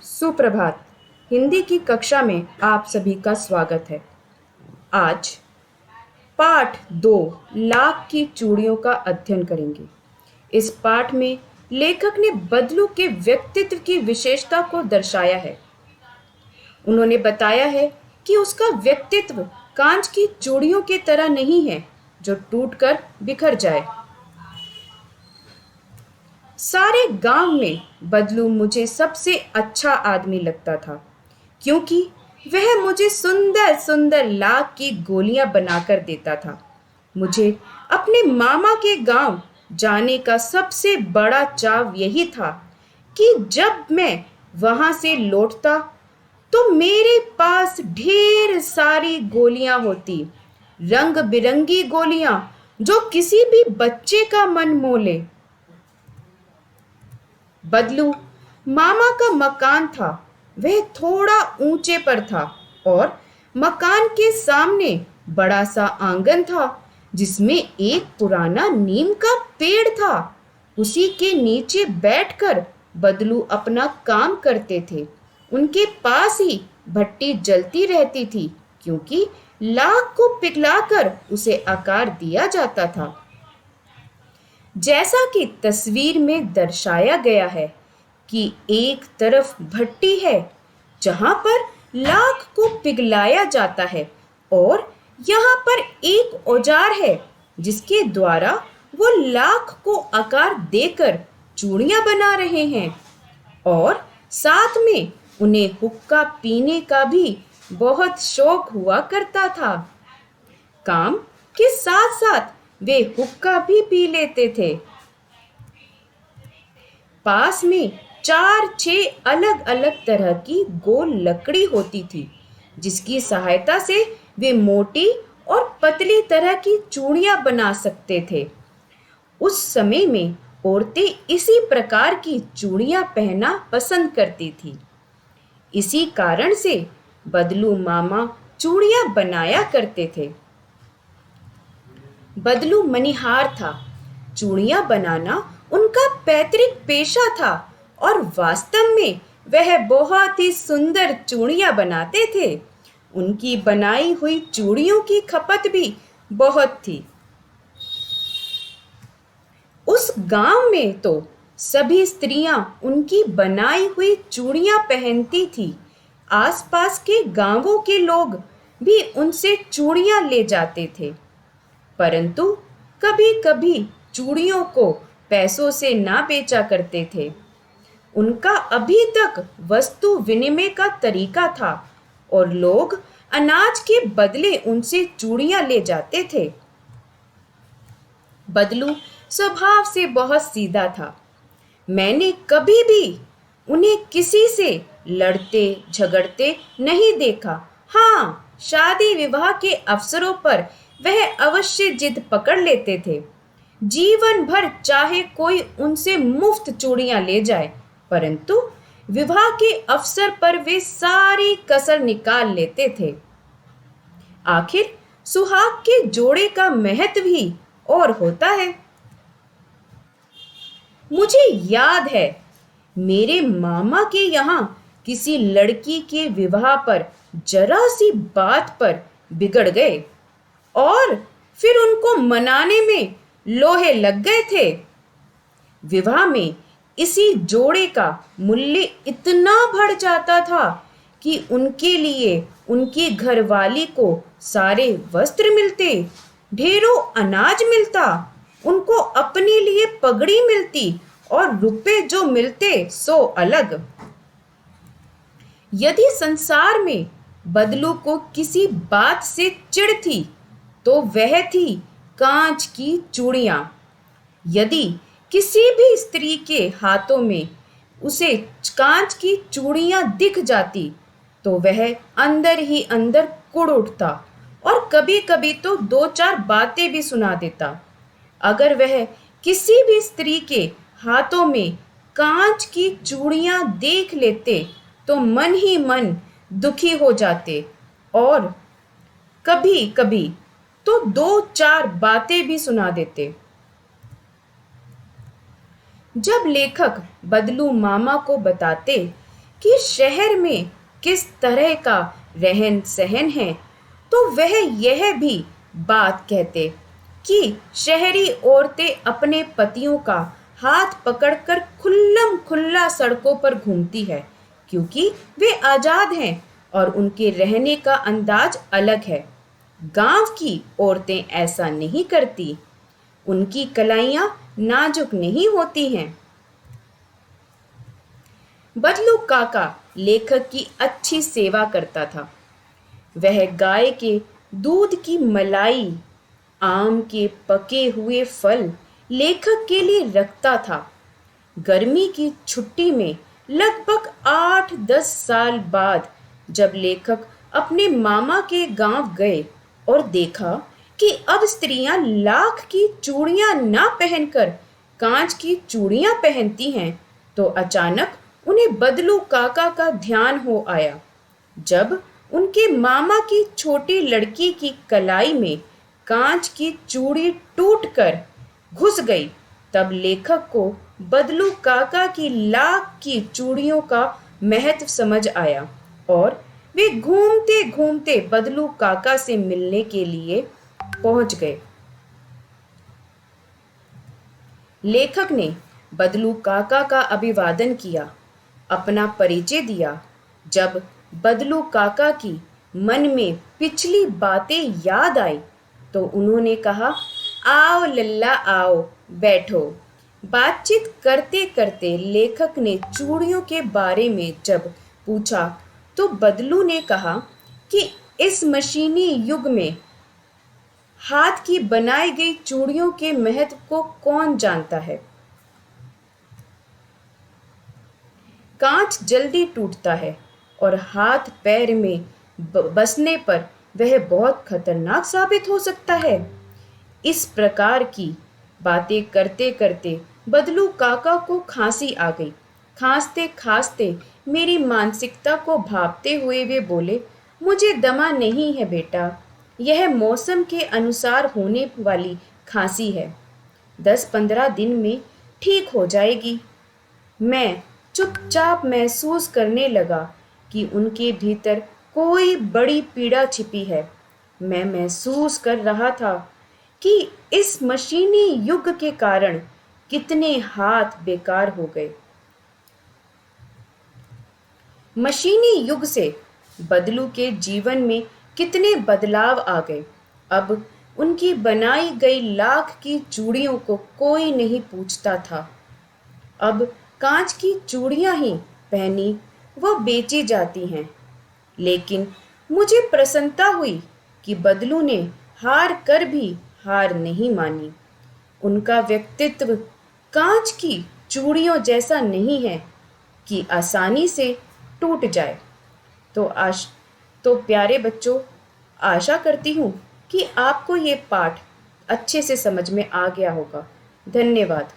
सुप्रभात। हिंदी की कक्षा में आप सभी का स्वागत है। आज पाठ 2 लाख की चूड़ियों का अध्ययन करेंगे। इस पाठ में लेखक ने बदलू के व्यक्तित्व की विशेषता को दर्शाया है। उन्होंने बताया है कि उसका व्यक्तित्व कांच की चूड़ियों की तरह नहीं है जो टूटकर बिखर जाए। सारे गांव में बदलू मुझे सबसे अच्छा आदमी लगता था, क्योंकि वह मुझे सुंदर सुंदर लाख की गोलियां बनाकर देता था। मुझे अपने मामा के गांव जाने का सबसे बड़ा चाव यही था कि जब मैं वहां से लौटता तो मेरे पास ढेर सारी गोलियां होती, रंग बिरंगी गोलियां जो किसी भी बच्चे का मन मोह ले। बदलू मामा का मकान था। वह थोड़ा ऊंचे पर था और मकान के सामने बड़ा सा आंगन था जिसमें एक पुराना नीम का पेड़ था। उसी के नीचे बैठकर बदलू अपना काम करते थे। उनके पास ही भट्टी जलती रहती थी, क्योंकि लाख को पिघलाकर उसे आकार दिया जाता था। जैसा कि तस्वीर में दर्शाया गया है कि एक तरफ भट्टी है जहां पर लाख को पिघलाया जाता है, और यहाँ पर एक औजार है जिसके द्वारा वो लाख को आकार देकर चूड़ियां बना रहे हैं। और साथ में उन्हें हुक्का पीने का भी बहुत शौक हुआ करता था। काम के साथ साथ वे हुक्का भी पी लेते थे। पास में 4-6 अलग अलग तरह की गोल लकड़ी होती थी जिसकी सहायता से वे मोटी और पतली तरह की चूड़ियां बना सकते थे। उस समय में औरतें इसी प्रकार की चूड़ियां पहनना पसंद करती थी। इसी कारण से बदलू मामा चूड़ियां बनाया करते थे। बदलू मनिहार था। चूड़ियां बनाना उनका पैतृक पेशा था और वास्तव में वह बहुत ही सुंदर चूड़ियां बनाते थे। उनकी बनाई हुई चूड़ियों की खपत भी बहुत थी। उस गांव में तो सभी स्त्रियां उनकी बनाई हुई चूड़ियां पहनती थी। आसपास के गांवों के लोग भी उनसे चूड़ियां ले जाते थे, परंतु कभी-कभी चूड़ियों को पैसों से ना बेचा करते थे। उनका अभी तक वस्तु विनिमय का तरीका था और लोग अनाज के बदले उनसे चूड़ियां ले जाते थे। बदलू स्वभाव से बहुत सीधा था। मैंने कभी भी उन्हें किसी से लड़ते झगड़ते नहीं देखा। हाँ, शादी विवाह के अवसरों पर वह अवश्य जिद पकड़ लेते थे। जीवन भर चाहे कोई उनसे मुफ्त चूड़ियां ले जाए, परंतु विवाह के अवसर पर वे सारी कसर निकाल लेते थे। आखिर सुहाग के जोड़े का महत्व भी और होता है। मुझे याद है, मेरे मामा के यहाँ किसी लड़की के विवाह पर जरा सी बात पर बिगड़ गए और फिर उनको मनाने में लोहे लग गए थे। विवाह में इसी जोड़े का मूल्य इतना बढ़ जाता था कि उनके लिए उनकी घरवाली को सारे वस्त्र मिलते, ढेरों अनाज मिलता, उनको अपने लिए पगड़ी मिलती और रुपए जो मिलते सो अलग। यदि संसार में बदलू को किसी बात से चिढ़ थी तो वह थी कांच की चूड़ियां। यदि किसी भी स्त्री के हाथों में उसे कांच की चूड़ियां दिख जाती तो वह अंदर ही अंदर कुढ़ उठता और कभी-कभी तो 2-4 बातें भी सुना देता। अगर वह किसी भी स्त्री के हाथों में कांच की चूड़ियां देख लेते तो मन ही मन दुखी हो जाते और कभी-कभी तो 2-4 बातें भी सुना देते। जब लेखक बदलू मामा को बताते कि शहर में किस तरह का रहन सहन है, तो वह यह भी बात कहते कि शहरी औरतें अपने पतियों का हाथ पकड़कर खुल्लम खुल्ला सड़कों पर घूमती है, क्योंकि वे आजाद हैं और उनके रहने का अंदाज अलग है। गांव की औरतें ऐसा नहीं करती। उनकी कलाइयाँ नाजुक नहीं होती हैं। बदलू काका लेखक की अच्छी सेवा करता था। वह गाय के दूध की मलाई, आम के पके हुए फल लेखक के लिए रखता था। गर्मी की छुट्टी में लगभग 8-10 साल बाद जब लेखक अपने मामा के गांव गए और देखा कि अब स्त्रियां लाख की चूड़ियां ना पहनकर कांच की चूड़ियां पहनती हैं, तो अचानक उन्हें बदलू काका का ध्यान हो आया। जब उनके मामा की छोटी लड़की की कलाई में कांच की चूड़ी टूटकर घुस गई, तब लेखक को बदलू काका की लाख की चूड़ियों का महत्व समझ आया और वे घूमते घूमते बदलू काका से मिलने के लिए पहुंच गए। लेखक ने बदलू काका का अभिवादन किया, अपना परिचय दिया। जब बदलू काका की मन में पिछली बातें याद आई, तो उन्होंने कहा, आओ लल्ला आओ, बैठो। बातचीत करते करते लेखक ने चूड़ियों के बारे में जब पूछा, तो बदलू ने कहा कि इस मशीनी युग में हाथ की बनाई गई चूड़ियों के महत्व को कौन जानता है। कांच जल्दी टूटता है और हाथ पैर में बसने पर वह बहुत खतरनाक साबित हो सकता है। इस प्रकार की बातें करते करते बदलू काका को खांसी आ गई। खांसते खांसते मेरी मानसिकता को भांपते हुए वे बोले, मुझे दमा नहीं है बेटा, यह मौसम के अनुसार होने वाली खांसी है। 10-15 दिन में ठीक हो जाएगी। मैं चुपचाप महसूस करने लगा कि उनके भीतर कोई बड़ी पीड़ा छिपी है। मैं महसूस कर रहा था कि इस मशीनी युग के कारण कितने हाथ बेकार हो गए। मशीनी युग से बदलू के जीवन में कितने बदलाव आ गए। अब उनकी बनाई गई लाख की चूड़ियों को कोई नहीं पूछता था। अब कांच की चूड़ियां ही पहनी व बेची जाती हैं। लेकिन मुझे प्रसन्नता हुई कि बदलू ने हार कर भी हार नहीं मानी। उनका व्यक्तित्व कांच की चूड़ियों जैसा नहीं है कि आसानी से टूट जाए। तो प्यारे बच्चों, आशा करती हूँ कि आपको ये पाठ अच्छे से समझ में आ गया होगा। धन्यवाद।